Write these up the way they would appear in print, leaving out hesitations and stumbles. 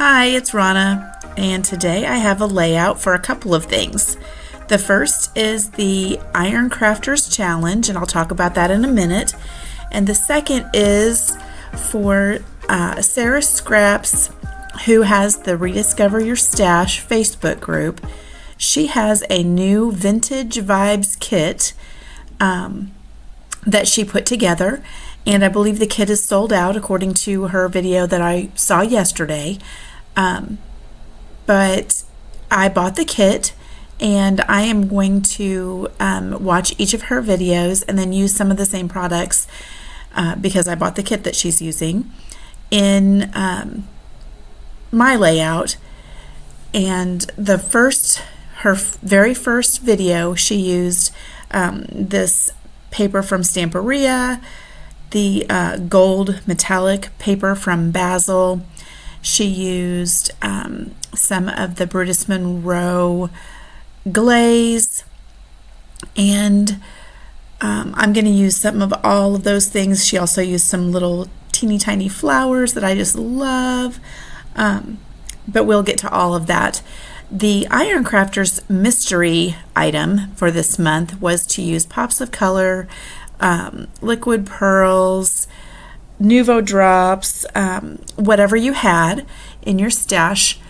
Hi, it's Rana, and today I have a layout for a couple of things. The first is the Iron Crafters Challenge, and I'll talk about that in a minute. And the second is for Sara Scraps, who has the Rediscover Your Stash Facebook group. She has a new Vintage Vibes kit that she put together, and I believe the kit is sold out according to her video that I saw yesterday. But I bought the kit, and I am going to watch each of her videos and then use some of the same products because I bought the kit that she's using in my layout. And her very first video, she used this paper from Stamperia, the gold metallic paper from Basil. She used some of the Brutus Monroe glaze, and I'm going to use some of all of those things. She also used some little teeny tiny flowers that I just love, but we'll get to all of that. The Iron Crafters mystery item for this month was to use pops of color, liquid pearls, Nuvo drops, whatever you had in your stash.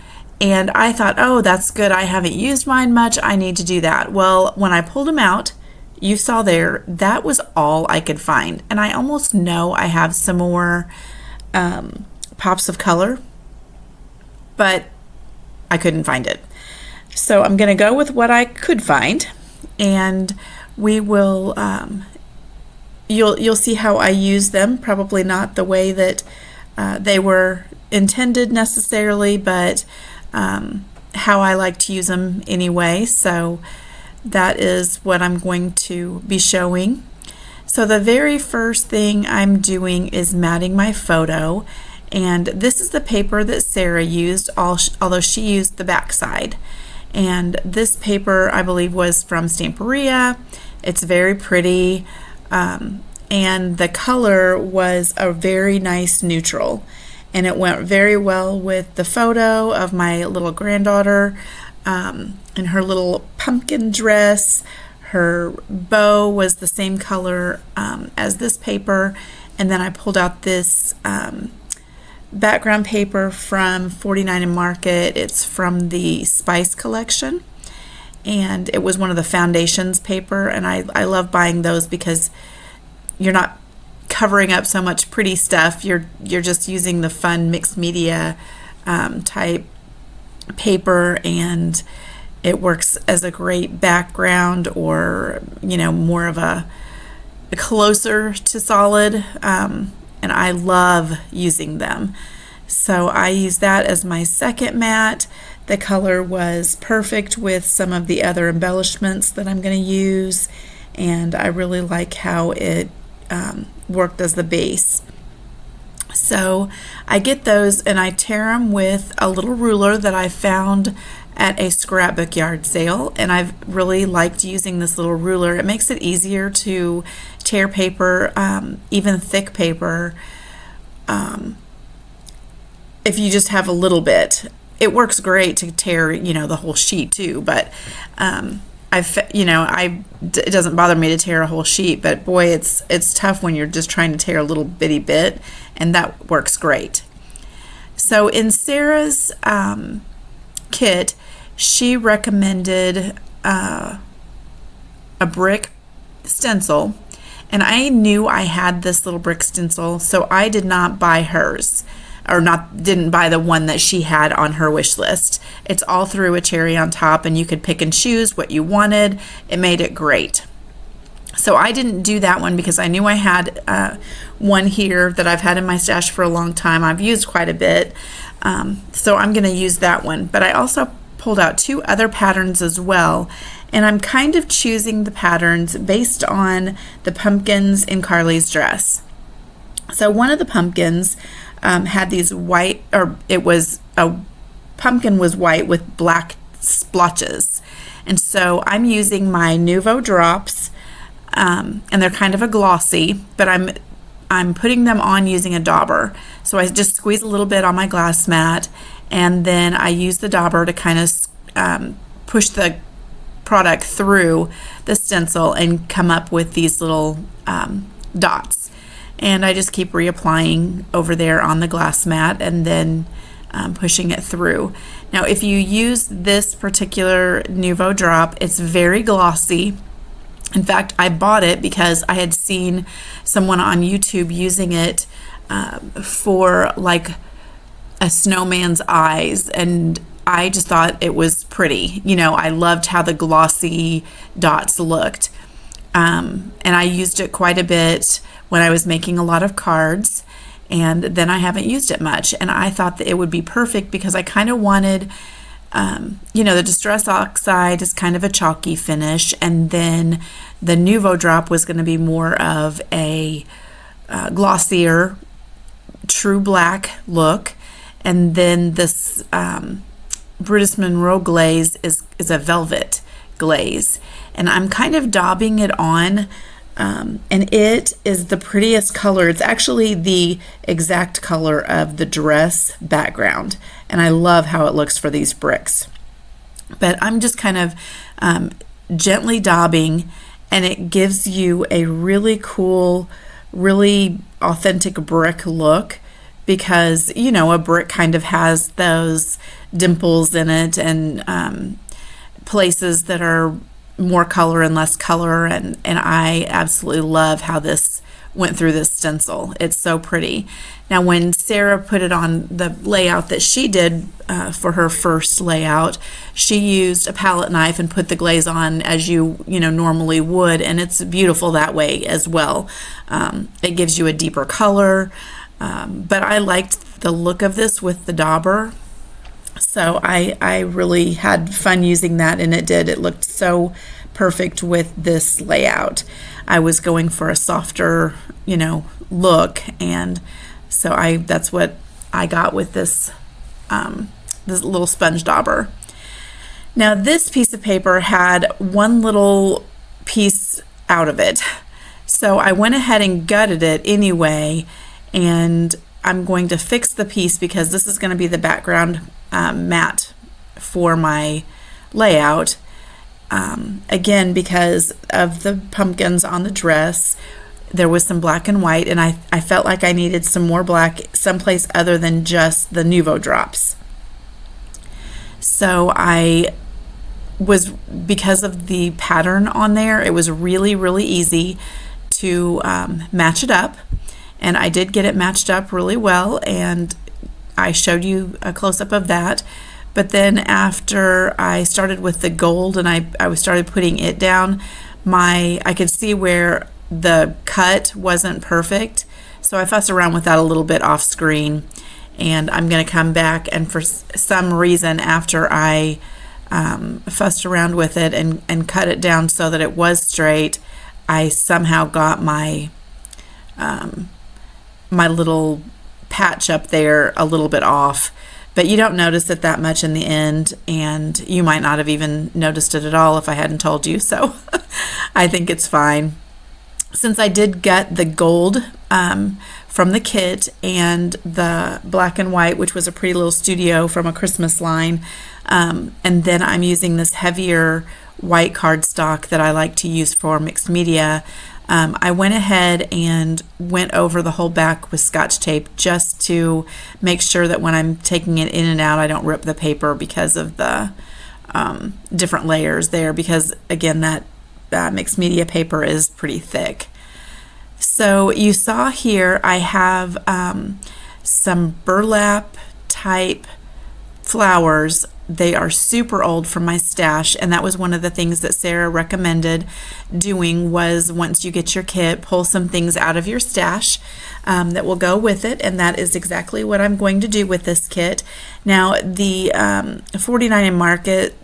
And I thought, oh, that's good. I haven't used mine much. I need to do that. Well, when I pulled them out, you saw there, that was all I could find. And I almost know I have some more pops of color, but I couldn't find it. So I'm going to go with what I could find, and we will you'll see how I use them. Probably not the way that they were intended necessarily, but how I like to use them anyway. So that is what I'm going to be showing. So the very first thing I'm doing is matting my photo, and this is the paper that Sara used, although she used the back side. And this paper, I believe, was from Stamperia. It's very pretty, and the color was a very nice neutral, and it went very well with the photo of my little granddaughter in her little pumpkin dress. Her bow was the same color as this paper, and then I pulled out this background paper from 49 and Market. It's from the Spice collection, and it was one of the foundations paper, and I love buying those because you're not covering up so much pretty stuff. You're just using the fun mixed media type paper, and it works as a great background, or more of a closer to solid, and I love using them. So I use that as my second mat. The color was perfect with some of the other embellishments that I'm going to use, and I really like how it worked as the base. So I get those and I tear them with a little ruler that I found at a scrapbook yard sale, and I've really liked using this little ruler. It makes it easier to tear paper, even thick paper, if you just have a little bit. It works great to tear the whole sheet too, but it doesn't bother me to tear a whole sheet, but boy, it's tough when you're just trying to tear a little bitty bit, and that works great. So in Sara's kit, she recommended a brick stencil, and I knew I had this little brick stencil, so I did not buy hers, or didn't buy the one that she had on her wish list. It's all through a cherry on top, and you could pick and choose what you wanted. It made it great. So I didn't do that one because I knew I had one here that I've had in my stash for a long time. I've used quite a bit, so I'm going to use that one. But I also pulled out two other patterns as well, and I'm kind of choosing the patterns based on the pumpkins in Carly's dress. So one of the pumpkins had these white, or pumpkin was white with black splotches, and so I'm using my Nuvo drops, and they're kind of a glossy, but I'm putting them on using a dauber. So I just squeeze a little bit on my glass mat, and then I use the dauber to kind of push the product through the stencil and come up with these little dots. And I just keep reapplying over there on the glass mat and then pushing it through. Now, if you use this particular Nuvo drop, it's very glossy. In fact, I bought it because I had seen someone on YouTube using it for like a snowman's eyes, and I just thought it was pretty. You know, I loved how the glossy dots looked. And I used it quite a bit when I was making a lot of cards, and then I haven't used it much. And I thought that it would be perfect because I kind of wanted, you know, the Distress Oxide is kind of a chalky finish, and then the Nuvo drop was going to be more of a glossier, true black look. And then this Brutus Monroe glaze is a velvet glaze. And I'm kind of daubing it on, and it is the prettiest color. It's actually the exact color of the dress background, and I love how it looks for these bricks. But I'm just kind of gently daubing, and it gives you a really cool, really authentic brick look, because, you know, a brick kind of has those dimples in it and places that are more color and less color, and I absolutely love how this went through this stencil. It's so pretty. Now, when Sara put it on the layout that she did for her first layout, she used a palette knife and put the glaze on as you know normally would, and it's beautiful that way as well. It gives you a deeper color, but I liked the look of this with the dauber. So I really had fun using that, and it looked so perfect with this layout. I was going for a softer, you know, look, and so that's what I got with this this little sponge dauber. Now, this piece of paper had one little piece out of it, so I went ahead and gutted it anyway, and I'm going to fix the piece because this is going to be the background mat for my layout. Again, because of the pumpkins on the dress, there was some black and white, and I felt like I needed some more black someplace other than just the Nuvo drops. So because of the pattern on there, it was really, really easy to match it up, and I did get it matched up really well, and I showed you a close-up of that. But then after I started with the gold and I started putting it down, I could see where the cut wasn't perfect, so I fussed around with that a little bit off screen, and I'm going to come back, and for some reason after I fussed around with it and cut it down so that it was straight, I somehow got my my little patch up there a little bit off. But you don't notice it that much in the end, and you might not have even noticed it at all if I hadn't told you, so I think it's fine. Since I did get the gold from the kit and the black and white, which was a pretty little studio from a Christmas line, and then I'm using this heavier white cardstock that I like to use for mixed media, I went ahead and went over the whole back with Scotch tape just to make sure that when I'm taking it in and out, I don't rip the paper because of the different layers there, because again, that mixed media paper is pretty thick. So you saw here I have some burlap type flowers. They are super old from my stash, and that was one of the things that Sara recommended doing, was once you get your kit, pull some things out of your stash that will go with it, and that is exactly what I'm going to do with this kit. Now, the 49 and Market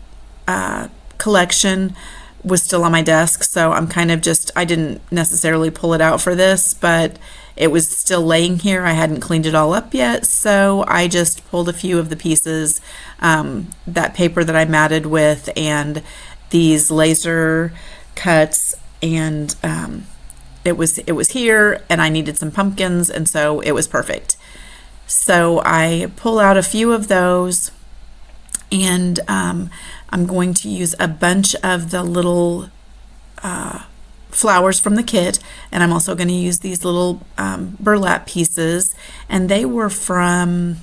collection was still on my desk, so I'm kind of I didn't necessarily pull it out for this, but it was still laying here. I hadn't cleaned it all up yet, so I just pulled a few of the pieces, that paper that I matted with, and these laser cuts, and it was here, and I needed some pumpkins, and so it was perfect. So I pull out a few of those, and I'm going to use a bunch of the little flowers from the kit, and I'm also going to use these little burlap pieces, and they were from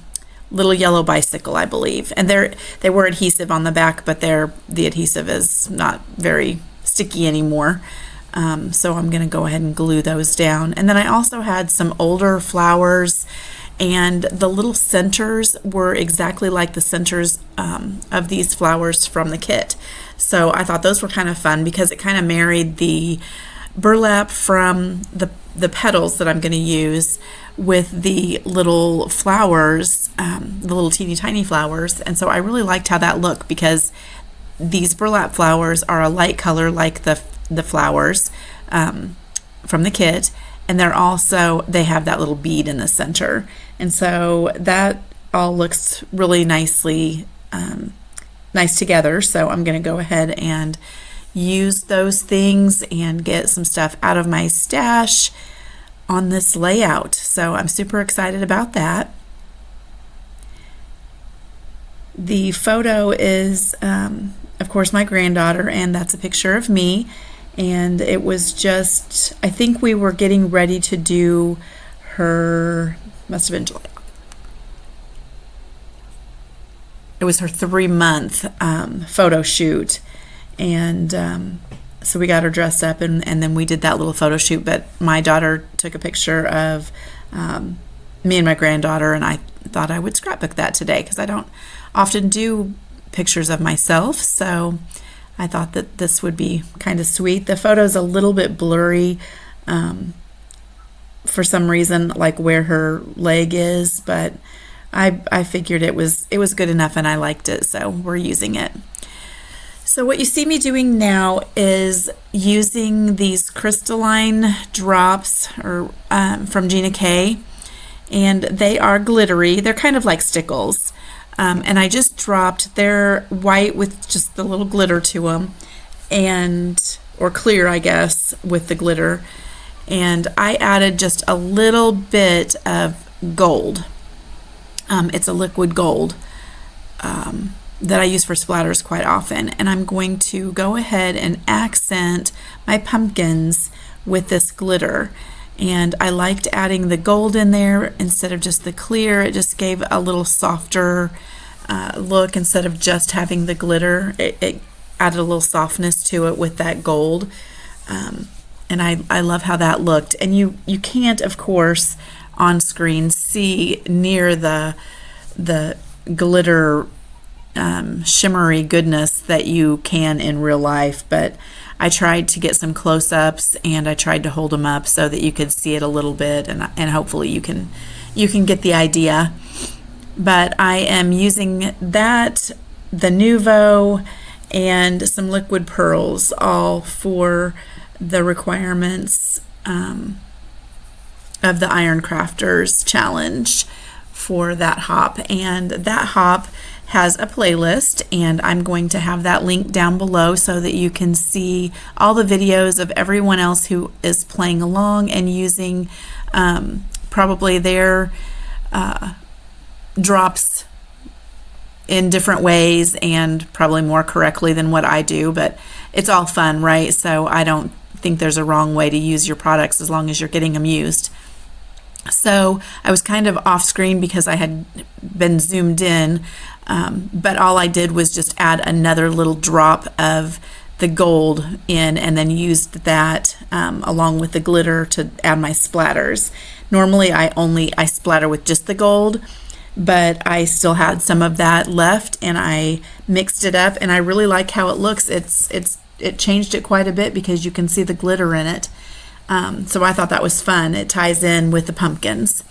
Little Yellow Bicycle, I believe, and they were adhesive on the back, but the adhesive is not very sticky anymore. So I'm going to go ahead and glue those down. And then I also had some older flowers, and the little centers were exactly like the centers of these flowers from the kit. So I thought those were kind of fun because it kind of married the burlap from the petals that I'm going to use with the little flowers, the little teeny tiny flowers. And so I really liked how that looked, because these burlap flowers are a light color like the flowers from the kit, and they have that little bead in the center, and so that all looks really nice together. So I'm going to go ahead and use those things and get some stuff out of my stash on this layout. So I'm super excited about that. The photo is of course my granddaughter, and that's a picture of me. And it was just, I think we were getting ready to do must have been July. It was her 3-month photo shoot. And so we got her dressed up, and then we did that little photo shoot. But my daughter took a picture of me and my granddaughter, and I thought I would scrapbook that today because I don't often do pictures of myself. So I thought that this would be kind of sweet. The photo's a little bit blurry for some reason, like where her leg is, but I figured it was good enough, and I liked it, so we're using it. So what you see me doing now is using these crystalline drops from Gina K, and they are glittery. They're kind of like stickles. And I just dropped, they're white with just the little glitter to them, or clear, I guess, with the glitter. And I added just a little bit of gold. It's a liquid gold that I use for splatters quite often. And I'm going to go ahead and accent my pumpkins with this glitter. And I liked adding the gold in there instead of just the clear. It just gave a little softer look instead of just having the glitter. It added a little softness to it with that gold. And I love how that looked. And you can't, of course, on screen see near the glitter shimmery goodness that you can in real life, but I tried to get some close-ups, and I tried to hold them up so that you could see it a little bit, and hopefully you can get the idea. But I am using the Nuvo, and some liquid pearls, all for the requirements of the Iron Crafters challenge for that hop. And that hop has a playlist, and I'm going to have that link down below so that you can see all the videos of everyone else who is playing along and using probably their drops in different ways, and probably more correctly than what I do, but it's all fun, right? So I don't think there's a wrong way to use your products as long as you're getting them used. So I was kind of off screen because I had been zoomed in, but all I did was just add another little drop of the gold in, and then used that along with the glitter to add my splatters. Normally I splatter with just the gold, but I still had some of that left, and I mixed it up, and I really like how it looks. It changed it quite a bit because you can see the glitter in it. So I thought that was fun. It ties in with the pumpkins.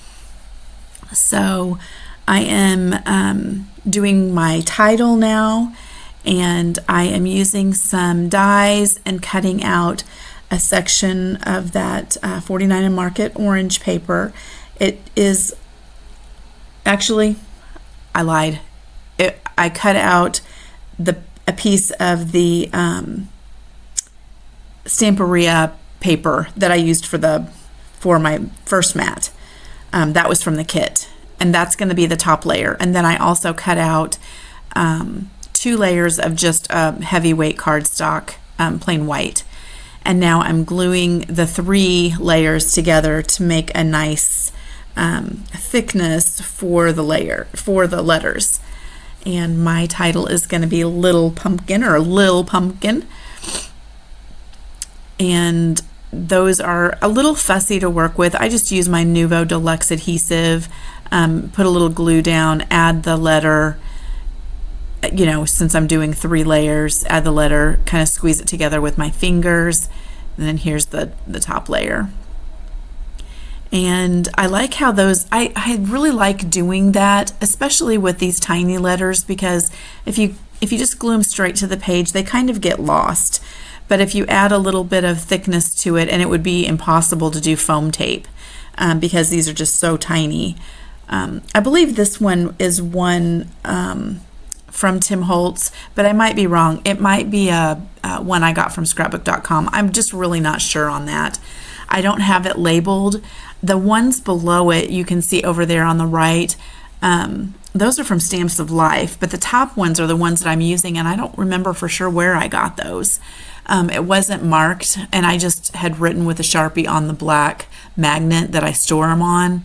So I am doing my title now, and I am using some dies and cutting out a section of that 49 and Market orange paper. It is actually, I lied. I cut out a piece of the Stamperia paper that I used for my first mat. That was from the kit, and that's going to be the top layer. And then I also cut out 2 layers of just heavyweight cardstock, plain white. And now I'm gluing the 3 layers together to make a nice thickness for the letters. And my title is going to be Little Pumpkin, or Lil Pumpkin. And those are a little fussy to work with. I just use my Nuvo Deluxe adhesive, put a little glue down, add the letter, since I'm doing 3 layers, add the letter, kind of squeeze it together with my fingers, and then here's the top layer. And I like how those, I really like doing that, especially with these tiny letters, because if you just glue them straight to the page, they kind of get lost. But if you add a little bit of thickness to it, and it would be impossible to do foam tape because these are just so tiny. I believe this one is one from Tim Holtz, but I might be wrong. It might be one I got from Scrapbook.com. I'm just really not sure on that. I don't have it labeled. The ones below it you can see over there on the right, those are from Stamps of Life, but the top ones are the ones that I'm using, and I don't remember for sure where I got those. It wasn't marked, and I just had written with a Sharpie on the black magnet that I store them on,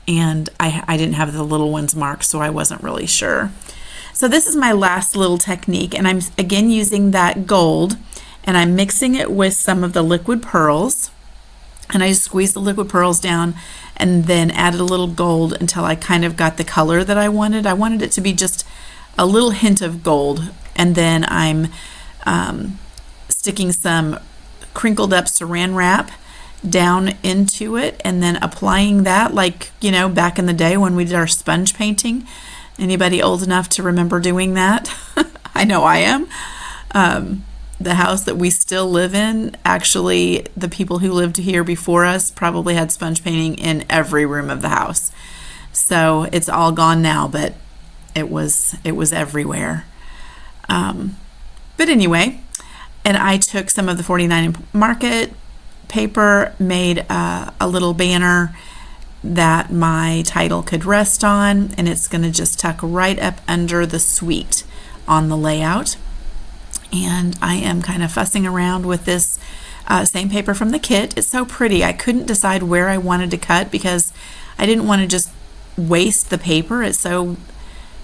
and I didn't have the little ones marked, so I wasn't really sure. So this is my last little technique, and I'm again using that gold, and I'm mixing it with some of the liquid pearls, and I just squeezed the liquid pearls down and then added a little gold until I kind of got the color that I wanted. I wanted it to be just a little hint of gold, and then I'm sticking some crinkled up saran wrap down into it, and then applying that like, back in the day when we did our sponge painting. Anybody old enough to remember doing that? I know I am. The house that we still live in, actually, the people who lived here before us probably had sponge painting in every room of the house. So it's all gone now, but it was everywhere. But anyway, and I took some of the 49 Market paper, made a little banner that my title could rest on, and it's going to just tuck right up under the suite on the layout. And I am kind of fussing around with this same paper from the kit. It's so pretty. I couldn't decide where I wanted to cut because I didn't want to just waste the paper. It's so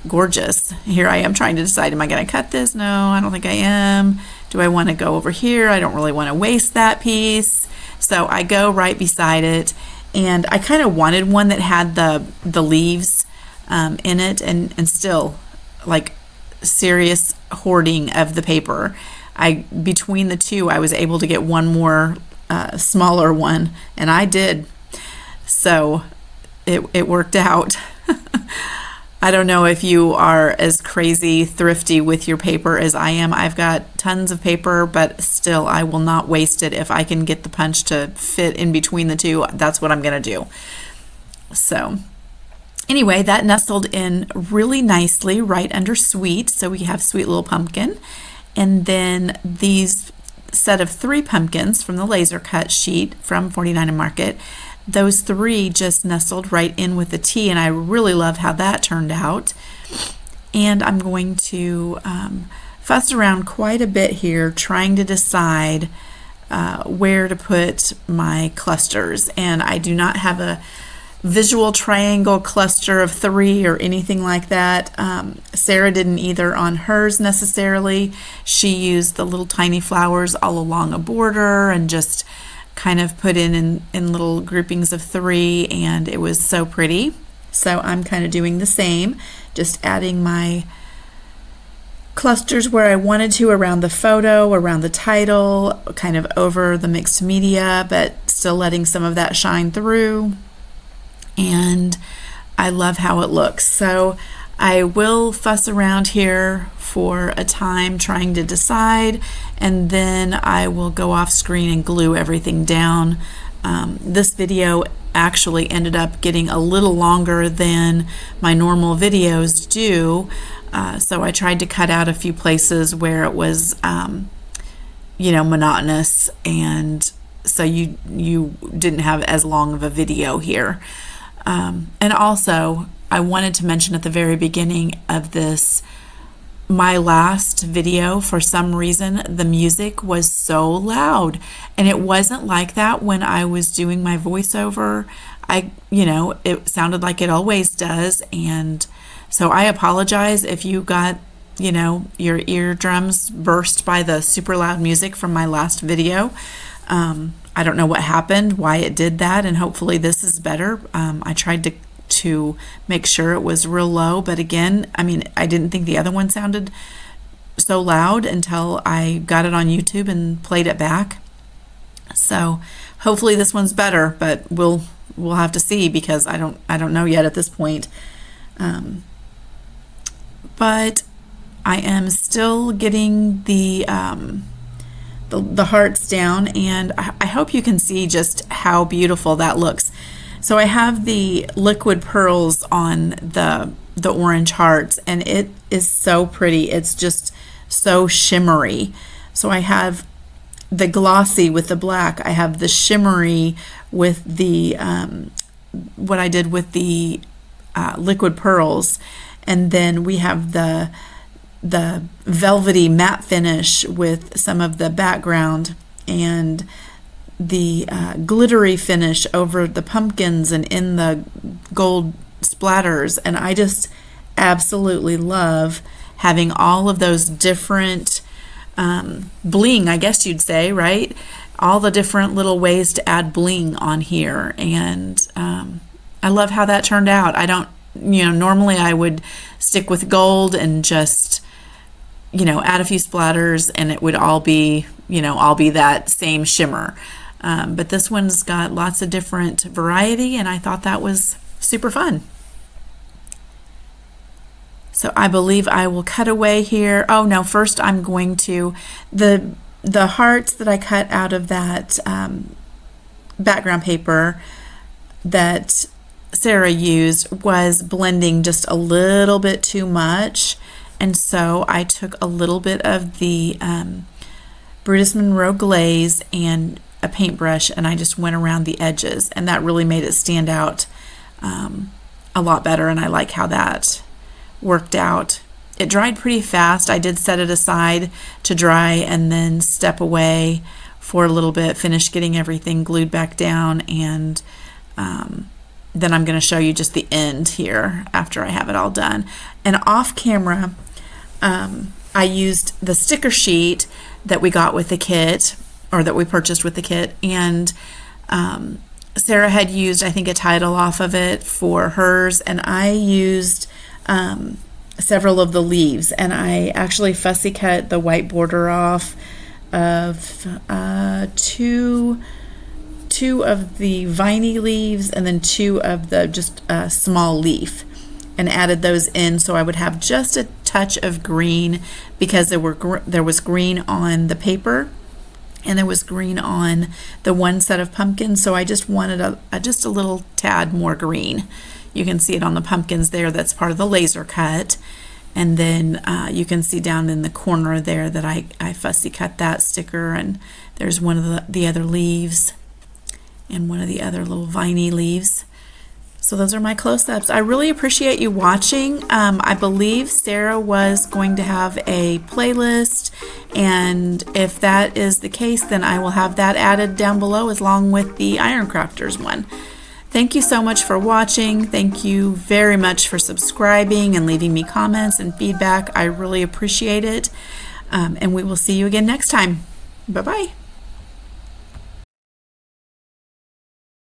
gorgeous. Here I am trying to decide, am I going to cut this? No, I don't think I am. Do I want to go over here? I don't really want to waste that piece. So I go right beside it, and I kind of wanted one that had the leaves in it, and still, like, serious hoarding of the paper. Between the two, I was able to get one more smaller one, and I did. So it worked out. I don't know if you are as crazy thrifty with your paper as I am. I've got tons of paper, but still I will not waste it. If I can get the punch to fit in between the two, that's what I'm going to do. So anyway, that nestled in really nicely right under Sweet. So we have Sweet Little Pumpkin. And then these set of 3 pumpkins from the laser cut sheet from 49 Market, those 3 just nestled right in with the T, and I really love how that turned out. And I'm going to fuss around quite a bit here trying to decide where to put my clusters. And I do not have a visual triangle cluster of 3 or anything like that. Sara didn't either on hers necessarily. She used the little tiny flowers all along a border and just kind of put in little groupings of 3, and it was so pretty. So I'm kind of doing the same, just adding my clusters where I wanted to around the photo, around the title, kind of over the mixed media, but still letting some of that shine through. And I love how it looks. So I will fuss around here for a time trying to decide, and then I will go off screen and glue everything down. This video actually ended up getting a little longer than my normal videos do, so I tried to cut out a few places where it was monotonous, and so you didn't have as long of a video here. And also, I wanted to mention at the very beginning of this, my last video, for some reason, the music was so loud, and it wasn't like that when I was doing my voiceover. It sounded like it always does, and so I apologize if you got, your eardrums burst by the super loud music from my last video. I don't know what happened, why it did that, and hopefully this is better. I tried to make sure it was real low, but again, I didn't think the other one sounded so loud until I got it on YouTube and played it back. So hopefully this one's better, but we'll have to see, because I don't know yet at this point. But I am still getting the hearts down, and I hope you can see just how beautiful that looks. So I have the liquid pearls on the orange hearts, and it is so pretty. It's just so shimmery. So I have the glossy with the black. I have the shimmery with the what I did with the liquid pearls, and then we have the velvety matte finish with some of the background, and the glittery finish over the pumpkins and in the gold splatters. And I just absolutely love having all of those different bling, I guess you'd say, right? All the different little ways to add bling on here, and I love how that turned out. I don't, normally I would stick with gold and just add a few splatters, and it would all be that same shimmer. But this one's got lots of different variety, and I thought that was super fun. So I believe I will cut away here. Oh no, first I'm going to, the hearts that I cut out of that background paper that Sara used was blending just a little bit too much. And so I took a little bit of the Brutus Monroe glaze and a paintbrush, and I just went around the edges, and that really made it stand out a lot better, and I like how that worked out. It dried pretty fast. I did set it aside to dry and then step away for a little bit, finish getting everything glued back down, and then I'm going to show you just the end here after I have it all done. And off camera, I used the sticker sheet that we got with the kit, or that we purchased with the kit, and Sara had used, I think, a title off of it for hers, and I used several of the leaves, and I actually fussy cut the white border off of two of the viney leaves, and then two of the just small leaf, and added those in so I would have just a touch of green, because there was green on the paper and there was green on the one set of pumpkins, so I just wanted just a little tad more green. You can see it on the pumpkins there. That's part of the laser cut, and then you can see down in the corner there that I fussy cut that sticker, and there's one of the other leaves and one of the other little viney leaves. So those are my close-ups. I really appreciate you watching. I believe Sara was going to have a playlist, and if that is the case, then I will have that added down below along with the Iron Crafters one. Thank you so much for watching. Thank you very much for subscribing and leaving me comments and feedback. I really appreciate it. And we will see you again next time. Bye-bye.